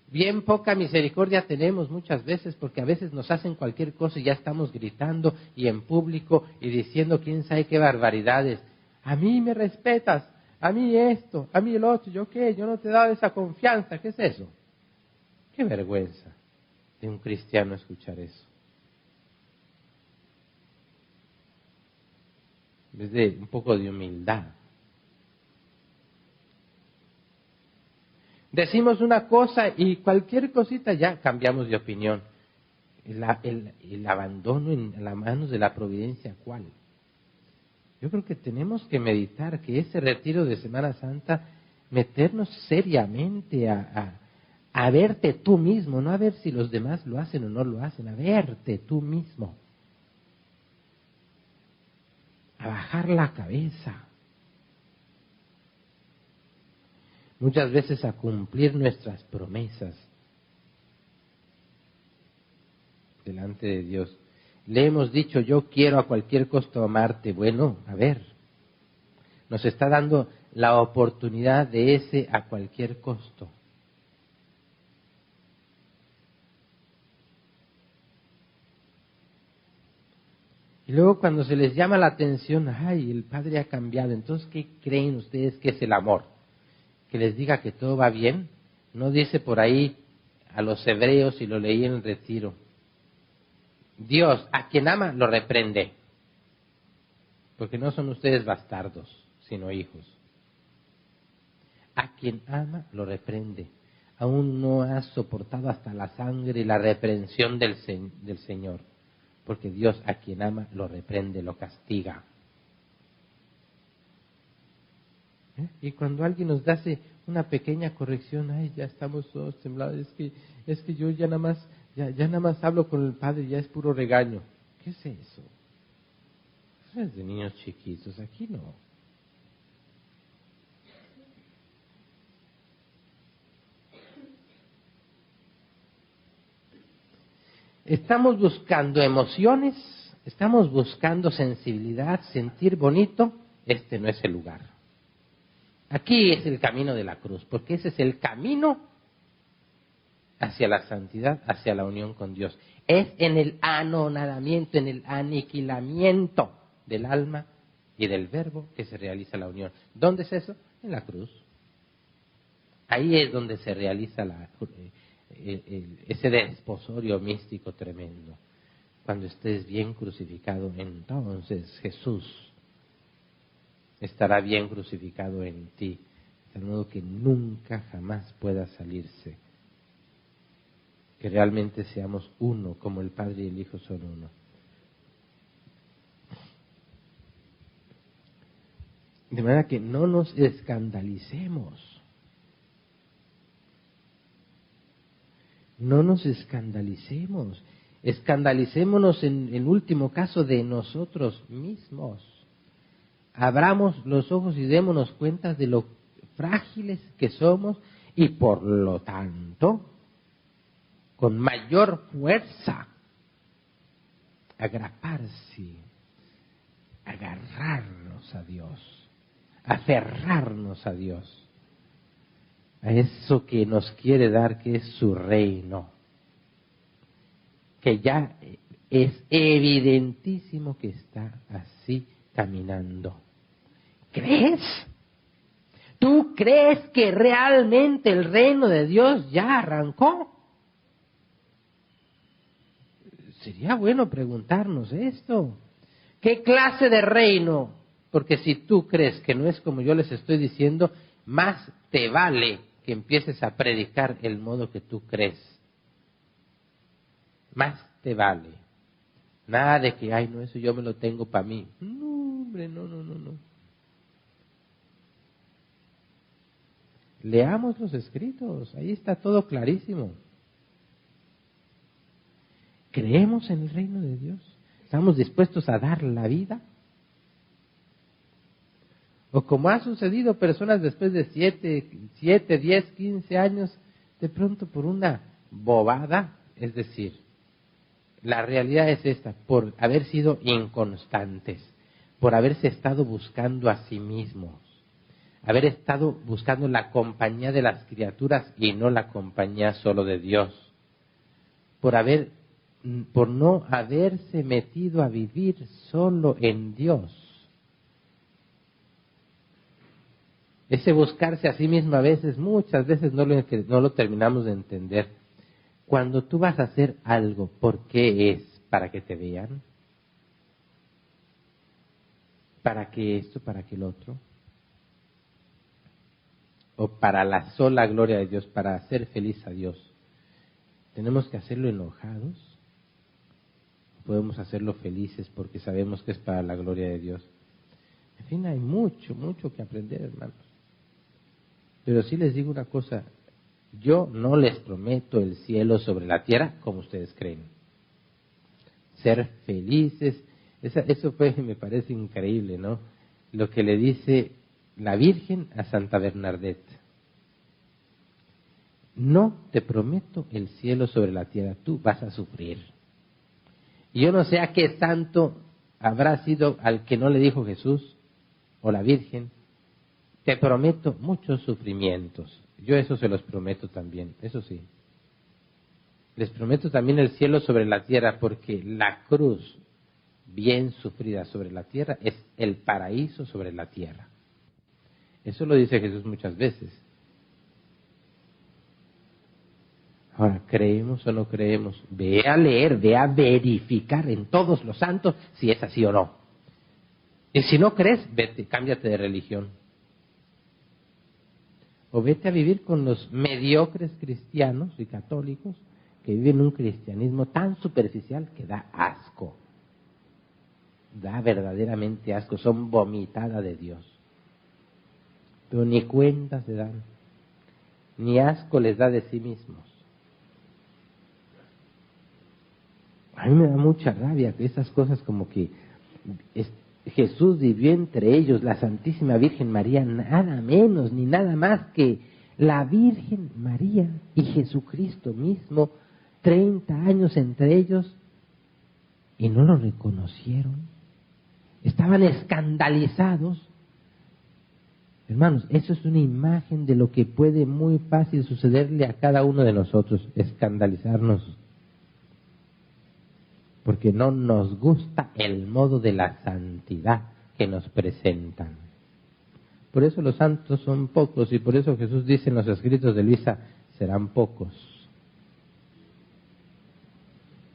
Bien poca misericordia tenemos muchas veces porque a veces nos hacen cualquier cosa y ya estamos gritando y en público y diciendo quién sabe qué barbaridades. A mí me respetas, a mí esto, a mí el otro, ¿yo qué? Yo no te he dado esa confianza, ¿qué es eso? Qué vergüenza de un cristiano escuchar eso. En vez de un poco de humildad. Decimos una cosa y cualquier cosita ya cambiamos de opinión. El abandono en las manos de la providencia, ¿cuál? Yo creo que tenemos que meditar que ese retiro de Semana Santa, meternos seriamente a verte tú mismo, no a ver si los demás lo hacen o no lo hacen, a verte tú mismo. A bajar la cabeza. Muchas veces a cumplir nuestras promesas delante de Dios. Le hemos dicho, yo quiero a cualquier costo amarte. Bueno, a ver, nos está dando la oportunidad de ese a cualquier costo. Y luego cuando se les llama la atención, ay, el Padre ha cambiado, entonces, ¿qué creen ustedes que es el amor? Que les diga que todo va bien. No dice por ahí a los hebreos, y lo leí en el retiro, Dios a quien ama lo reprende, porque no son ustedes bastardos, sino hijos. A quien ama lo reprende. Aún no has soportado hasta la sangre y la reprensión del Señor, porque Dios a quien ama lo reprende, lo castiga. Y cuando alguien nos hace una pequeña corrección, ay, ya estamos todos temblados, es que yo ya nada más hablo con el Padre, ya es puro regaño. ¿Qué es eso? Eso es de niños chiquitos, aquí no. Estamos buscando emociones, estamos buscando sensibilidad, sentir bonito. Este no es el lugar. Aquí es el camino de la cruz, porque ese es el camino hacia la santidad, hacia la unión con Dios. Es en el anonadamiento, en el aniquilamiento del alma y del verbo que se realiza la unión. ¿Dónde es eso? En la cruz. Ahí es donde se realiza ese desposorio místico tremendo. Cuando estés bien crucificado, entonces Jesús estará bien crucificado en ti, de modo que nunca jamás pueda salirse. Que realmente seamos uno, como el Padre y el Hijo son uno. De manera que no nos escandalicemos. No nos escandalicemos. Escandalicémonos en último caso de nosotros mismos. Abramos los ojos y démonos cuenta de lo frágiles que somos y por lo tanto, con mayor fuerza, agraparse, agarrarnos a Dios, aferrarnos a Dios, a eso que nos quiere dar, que es su reino, que ya es evidentísimo que está así caminando. ¿Crees? ¿Tú crees que realmente el reino de Dios ya arrancó? Sería bueno preguntarnos esto. ¿Qué clase de reino? Porque si tú crees que no es como yo les estoy diciendo, más te vale que empieces a predicar el modo que tú crees. Más te vale. Nada de que, ay, no, eso yo me lo tengo para mí. No, hombre, no. Leamos los escritos, ahí está todo clarísimo. ¿Creemos en el reino de Dios? ¿Estamos dispuestos a dar la vida? O como ha sucedido, personas después de 7, 10, 15 años, de pronto por una bobada, es decir, la realidad es esta, por haber sido inconstantes, por haberse estado buscando a sí mismos, haber estado buscando la compañía de las criaturas y no la compañía solo de Dios, por no haberse metido a vivir solo en Dios. Ese buscarse a sí mismo a veces, muchas veces no lo terminamos de entender. Cuando tú vas a hacer algo, ¿por qué es? ¿Para que te vean? ¿Para qué esto? ¿Para qué el otro? ¿O para la sola gloria de Dios, para hacer feliz a Dios? ¿Tenemos que hacerlo enojados? ¿Podemos hacerlo felices porque sabemos que es para la gloria de Dios? En fin, hay mucho que aprender, hermanos. Pero sí les digo una cosa, yo no les prometo el cielo sobre la tierra como ustedes creen. Ser felices, eso me parece increíble, ¿no? Lo que le dice la Virgen a Santa Bernadette. No te prometo el cielo sobre la tierra, tú vas a sufrir. Y yo no sé a qué santo habrá sido al que no le dijo Jesús o la Virgen, te prometo muchos sufrimientos. Yo eso se los prometo también, eso sí. Les prometo también el cielo sobre la tierra, porque la cruz bien sufrida sobre la tierra es el paraíso sobre la tierra. Eso lo dice Jesús muchas veces. Ahora, ¿creemos o no creemos? Ve a leer, ve a verificar en todos los santos si es así o no. Y si no crees, vete, cámbiate de religión. O vete a vivir con los mediocres cristianos y católicos que viven un cristianismo tan superficial que da asco. Da verdaderamente asco, son vomitada de Dios. Pero ni cuenta se dan, ni asco les da de sí mismos. A mí me da mucha rabia que esas cosas como que Jesús vivió entre ellos, la Santísima Virgen María, nada menos ni nada más que la Virgen María y Jesucristo mismo 30 años entre ellos y no lo reconocieron. Estaban escandalizados. Hermanos, eso es una imagen de lo que puede muy fácil sucederle a cada uno de nosotros, escandalizarnos. Porque no nos gusta el modo de la santidad que nos presentan. Por eso los santos son pocos y por eso Jesús dice en los escritos de Luisa, serán pocos.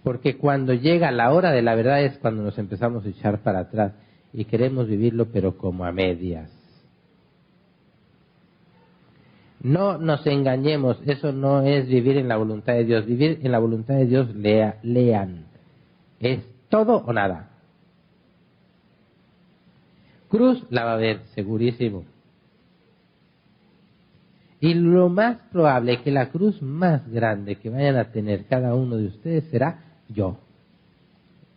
Porque cuando llega la hora de la verdad es cuando nos empezamos a echar para atrás y queremos vivirlo pero como a medias. No nos engañemos, eso no es vivir en la voluntad de Dios. Vivir en la voluntad de Dios, lean, es todo o nada. Cruz la va a haber, segurísimo. Y lo más probable es que la cruz más grande que vayan a tener cada uno de ustedes será yo,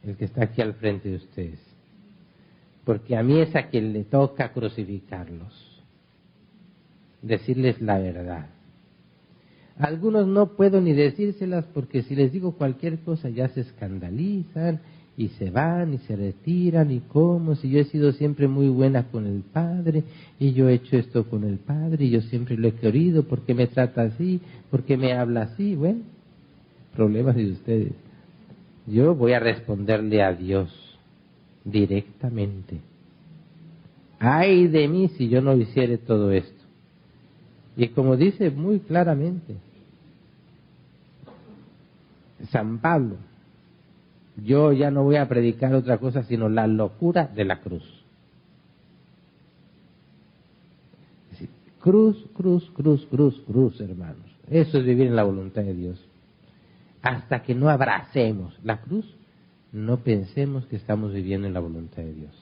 el que está aquí al frente de ustedes. Porque a mí es a quien le toca crucificarlos, decirles la verdad. A algunos no puedo ni decírselas porque si les digo cualquier cosa ya se escandalizan y se van y se retiran y cómo, si yo he sido siempre muy buena con el Padre y yo he hecho esto con el Padre y yo siempre lo he querido, ¿por qué me trata así? ¿Por qué me habla así? Bueno, problemas de ustedes. Yo voy a responderle a Dios directamente. Ay de mí si yo no hiciera todo esto. Y como dice muy claramente San Pablo, yo ya no voy a predicar otra cosa sino la locura de la cruz. Cruz, cruz, cruz, cruz, cruz, hermanos. Eso es vivir en la voluntad de Dios. Hasta que no abracemos la cruz, no pensemos que estamos viviendo en la voluntad de Dios.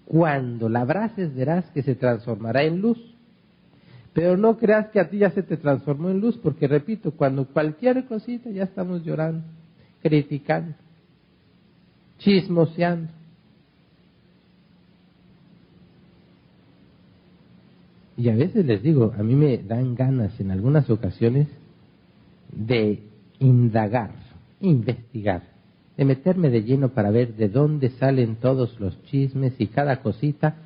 Cuando la abraces verás que se transformará en luz. Pero no creas que a ti ya se te transformó en luz, porque repito, cuando cualquier cosita ya estamos llorando, criticando, chismoseando. Y a veces les digo, a mí me dan ganas en algunas ocasiones de indagar, investigar, de meterme de lleno para ver de dónde salen todos los chismes y cada cosita.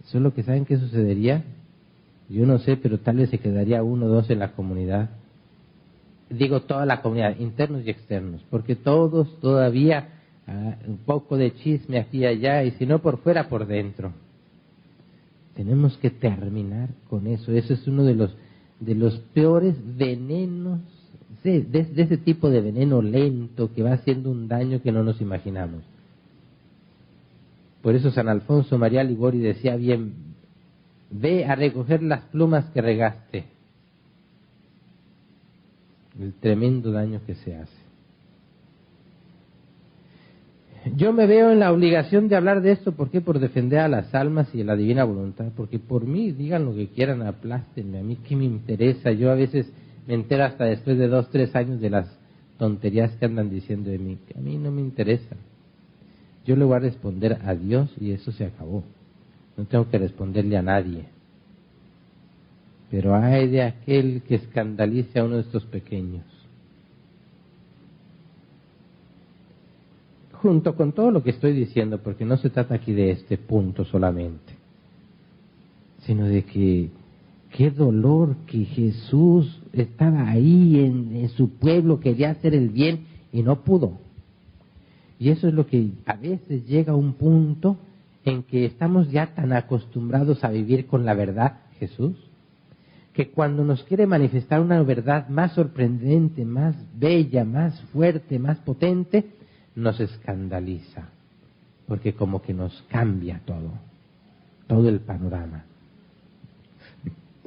Solo que ¿saben qué sucedería? Yo no sé, pero tal vez se quedaría 1 o 2 en la comunidad. Digo toda la comunidad, internos y externos, porque todos todavía un poco de chisme aquí y allá, y si no por fuera, por dentro. Tenemos que terminar con eso. Eso es uno de los peores venenos, de ese tipo de veneno lento que va haciendo un daño que no nos imaginamos. Por eso San Alfonso María Ligori decía bien, ve a recoger las plumas que regaste. El tremendo daño que se hace. Yo me veo en la obligación de hablar de esto, ¿por qué? Por defender a las almas y a la divina voluntad, porque por mí, digan lo que quieran, aplástenme, a mí qué me interesa. Yo a veces me entero hasta después de 2, 3 años de las tonterías que andan diciendo de mí, que a mí no me interesa. Yo le voy a responder a Dios y eso se acabó. No tengo que responderle a nadie. Pero ay de aquel que escandalice a uno de estos pequeños. Junto con todo lo que estoy diciendo, porque no se trata aquí de este punto solamente, sino de que qué dolor que Jesús estaba ahí en su pueblo, quería hacer el bien y no pudo. Y eso es lo que a veces llega a un punto en que estamos ya tan acostumbrados a vivir con la verdad, Jesús, que cuando nos quiere manifestar una verdad más sorprendente, más bella, más fuerte, más potente, nos escandaliza, porque como que nos cambia todo el panorama.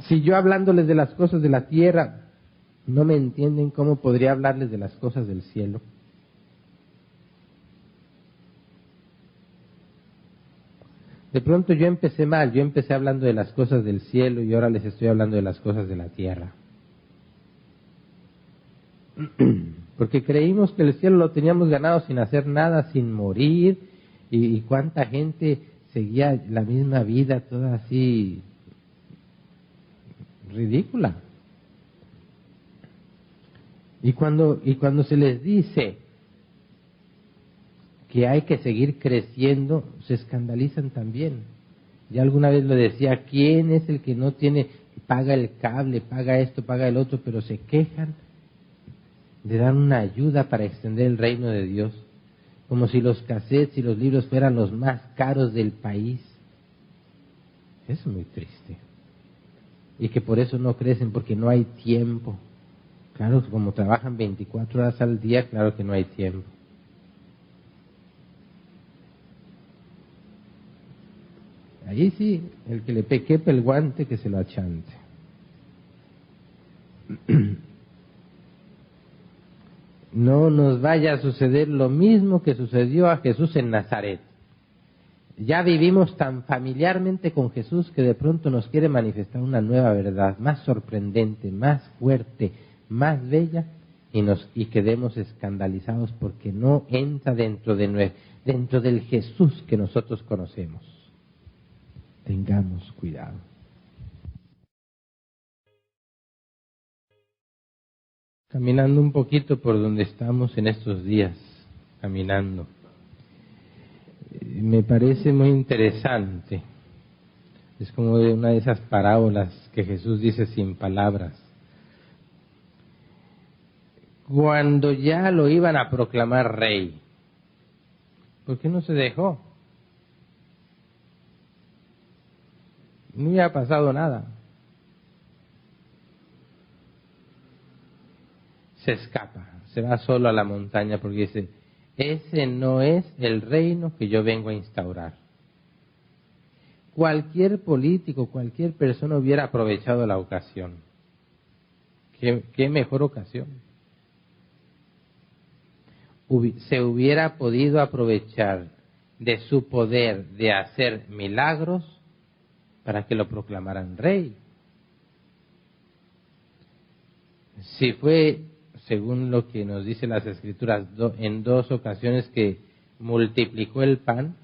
Si yo hablándoles de las cosas de la tierra no me entienden, ¿cómo podría hablarles de las cosas del cielo? De pronto yo empecé mal, yo empecé hablando de las cosas del cielo y ahora les estoy hablando de las cosas de la tierra. Porque creímos que el cielo lo teníamos ganado sin hacer nada, sin morir, y cuánta gente seguía la misma vida toda así ridícula. Y cuando se les dice que hay que seguir creciendo, se escandalizan también. Ya alguna vez lo decía, ¿quién es el que no tiene, paga el cable, paga esto, paga el otro, pero se quejan de dar una ayuda para extender el reino de Dios? Como si los cassettes y los libros fueran los más caros del país. Eso es muy triste. Y que por eso no crecen, porque no hay tiempo. Claro, como trabajan 24 horas al día, claro que no hay tiempo. Ahí sí, el que le quepa el guante, que se lo achante. No nos vaya a suceder lo mismo que sucedió a Jesús en Nazaret. Ya vivimos tan familiarmente con Jesús que de pronto nos quiere manifestar una nueva verdad, más sorprendente, más fuerte, más bella, y quedemos escandalizados porque no entra dentro del Jesús que nosotros conocemos. Tengamos cuidado. Caminando un poquito por donde estamos en estos días, caminando, me parece muy interesante. Es como de una de esas parábolas que Jesús dice sin palabras. Cuando ya lo iban a proclamar rey, ¿por qué no se dejó? No había pasado nada. Se escapa, se va solo a la montaña porque dice, ese no es el reino que yo vengo a instaurar. Cualquier político, cualquier persona hubiera aprovechado la ocasión. ¿Qué mejor ocasión? Se hubiera podido aprovechar de su poder de hacer milagros para que lo proclamaran rey. Si fue, según lo que nos dicen las Escrituras, en 2 ocasiones que multiplicó el pan,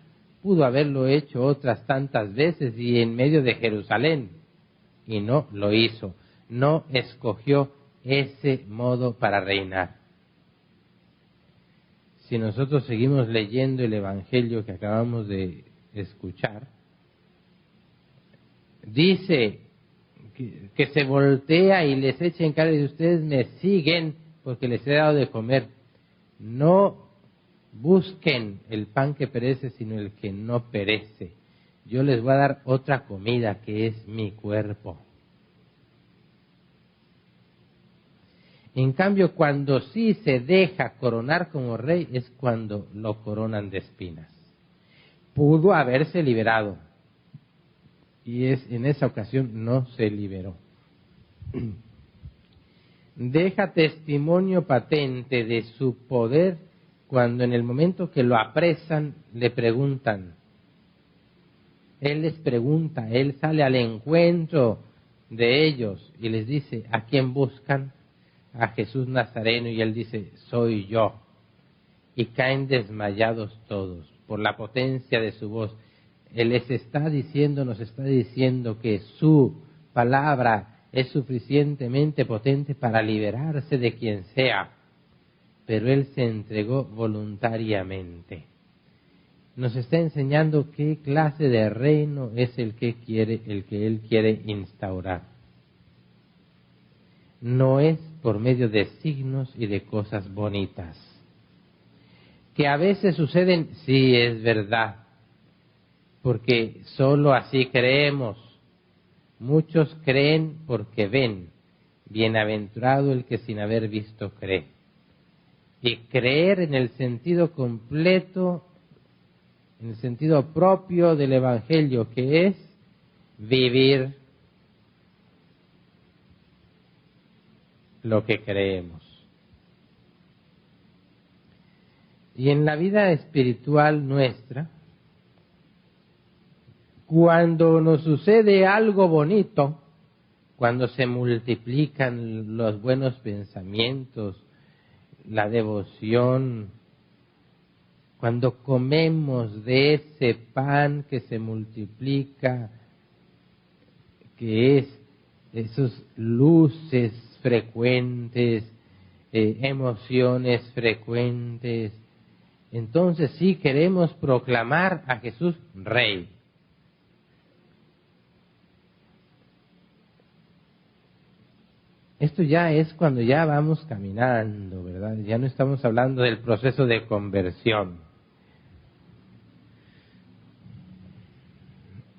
pudo haberlo hecho otras tantas veces y en medio de Jerusalén, y no lo hizo, no escogió ese modo para reinar. Si nosotros seguimos leyendo el Evangelio que acabamos de escuchar, dice que se voltea y les echa en cara y ustedes me siguen porque les he dado de comer. No busquen el pan que perece, sino el que no perece. Yo les voy a dar otra comida que es mi cuerpo. En cambio, cuando sí se deja coronar como rey, es cuando lo coronan de espinas. Pudo haberse liberado, y en esa ocasión no se liberó. Deja testimonio patente de su poder cuando en el momento que lo apresan le preguntan. Él les pregunta, él sale al encuentro de ellos y les dice, ¿a quién buscan? A Jesús Nazareno, y él dice, soy yo. Y caen desmayados todos por la potencia de su voz. Él nos está diciendo que su palabra es suficientemente potente para liberarse de quien sea, pero él se entregó voluntariamente. Nos está enseñando qué clase de reino es el que él quiere instaurar. No es por medio de signos y de cosas bonitas. Que a veces suceden, sí, es verdad, porque solo así creemos. Muchos creen porque ven. Bienaventurado el que sin haber visto cree. Y creer en el sentido completo, en el sentido propio del Evangelio, que es vivir lo que creemos. Y en la vida espiritual nuestra, cuando nos sucede algo bonito, cuando se multiplican los buenos pensamientos, la devoción, cuando comemos de ese pan que se multiplica, que es esas luces frecuentes, emociones frecuentes. Entonces sí queremos proclamar a Jesús Rey. Esto ya es cuando ya vamos caminando, ¿verdad? Ya no estamos hablando del proceso de conversión.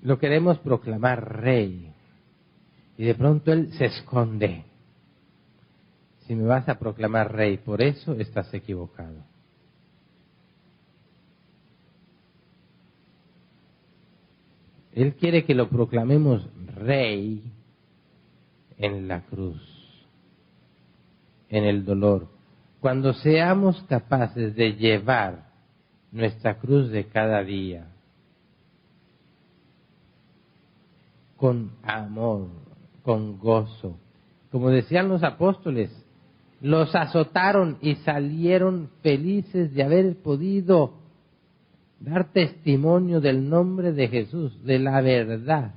Lo queremos proclamar Rey. Y de pronto Él se esconde. Si me vas a proclamar Rey, por eso estás equivocado. Él quiere que lo proclamemos Rey en la cruz, en el dolor. Cuando seamos capaces de llevar nuestra cruz de cada día con amor, con gozo. Como decían los apóstoles, los azotaron y salieron felices de haber podido dar testimonio del nombre de Jesús, de la verdad.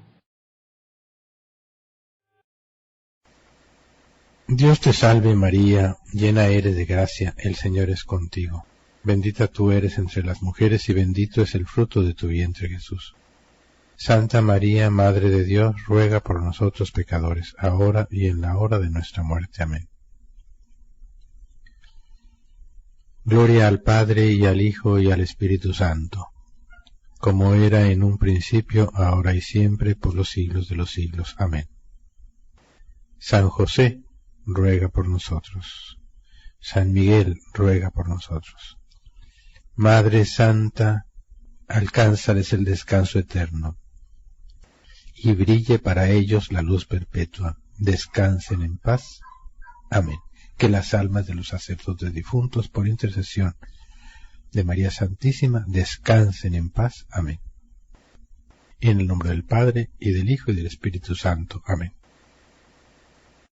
Dios te salve María, llena eres de gracia, el Señor es contigo. Bendita tú eres entre las mujeres y bendito es el fruto de tu vientre Jesús. Santa María, Madre de Dios, ruega por nosotros pecadores, ahora y en la hora de nuestra muerte. Amén. Gloria al Padre y al Hijo y al Espíritu Santo, como era en un principio, ahora y siempre, por los siglos de los siglos. Amén. San José, ruega por nosotros. San Miguel, ruega por nosotros. Madre Santa, alcánzales el descanso eterno, y brille para ellos la luz perpetua. Descansen en paz. Amén. Que las almas de los sacerdotes difuntos, por intercesión de María Santísima, descansen en paz. Amén. En el nombre del Padre, y del Hijo, y del Espíritu Santo. Amén.